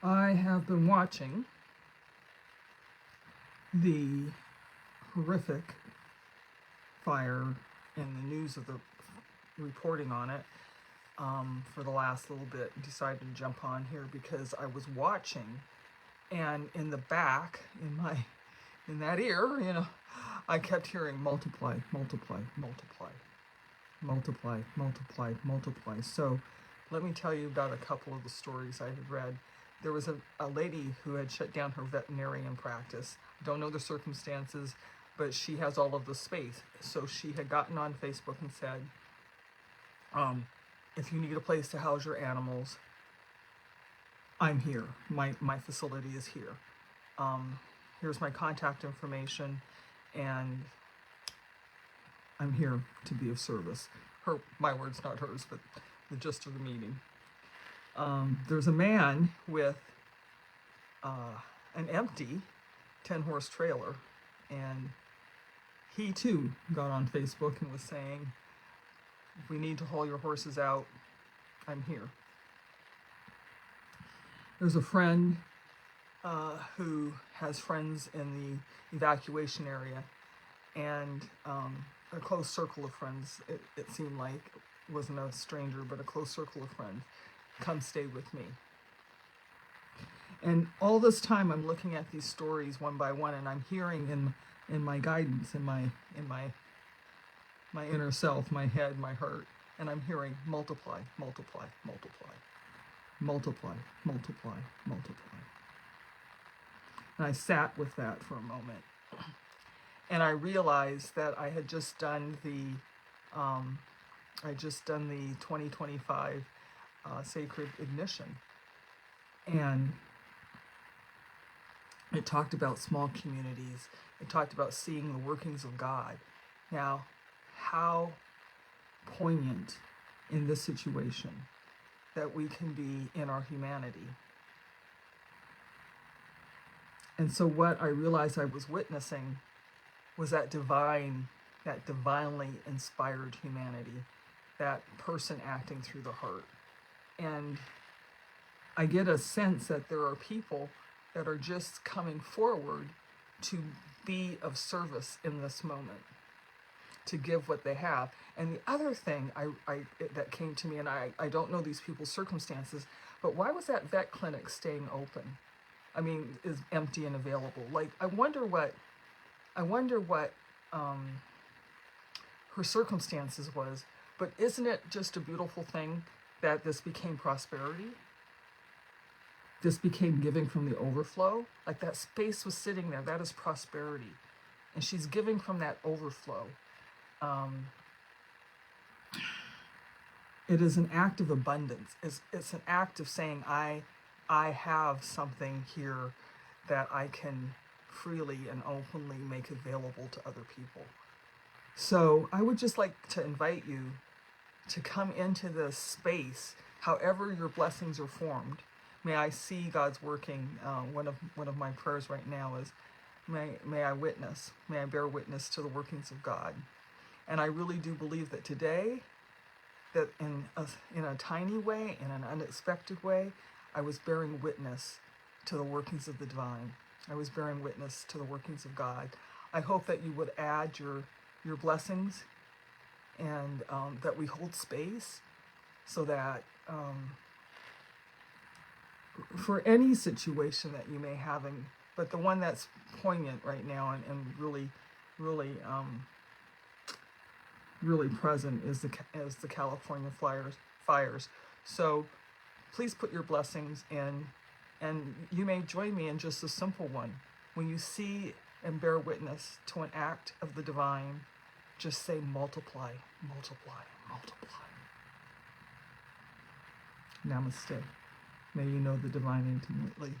I have been watching the horrific fire and the news of the reporting on it for the last little bit. Decided to jump on here because I was watching, and in the back, in that ear, I kept hearing multiply, multiply, multiply, multiply, multiply, multiply. So let me tell you about a couple of the stories I had read. There was a lady who had shut down her veterinarian practice. Don't know the circumstances, but she has all of the space. So she had gotten on Facebook and said, if you need a place to house your animals, I'm here. My facility is here. Here's my contact information, and I'm here to be of service. My words, not hers, but the gist of the meeting. There's a man with an empty 10-horse trailer, and he too got on Facebook and was saying, if we need to haul your horses out, I'm here. There's a friend who has friends in the evacuation area, and a close circle of friends, it seemed like, wasn't a stranger, but a close circle of friends, come stay with me. And all this time I'm looking at these stories one by one, and I'm hearing in my guidance, in my inner self, my head, my heart, and I'm hearing multiply, multiply, multiply, multiply, multiply, multiply. And I sat with that for a moment, and I realized that I had just done the 2025 Sacred Ignition, and it talked about small communities. It talked about seeing the workings of God. Now, how poignant in this situation that we can be in our humanity. And so what I realized I was witnessing was that divinely inspired humanity, that person acting through the heart. And I get a sense that there are people that are just coming forward to be of service in this moment, to give what they have. And the other thing that came to me, and I don't know these people's circumstances, but why was that vet clinic staying open? I mean, is empty and available. Like, I wonder what her circumstances was. But isn't it just a beautiful thing that this became prosperity? This became giving from the overflow. Like, that space was sitting there. That is prosperity. And she's giving from that overflow. It is an act of abundance. It's an act of saying, I have something here that I can freely and openly make available to other people. So I would just like to invite you to come into this space, however your blessings are formed. May I see God's working. One of my prayers right now is, may I bear witness to the workings of God. And I really do believe that today, that in a tiny way, in an unexpected way, I was bearing witness to the workings of the divine. I was bearing witness to the workings of God. I hope that you would add your blessings, and that we hold space so that for any situation that you may have, but the one that's poignant right now and really, really, really present is the California fires. So please put your blessings in, and you may join me in just a simple one. When you see and bear witness to an act of the divine, just say multiply, multiply, multiply. Namaste. May you know the divine intimately.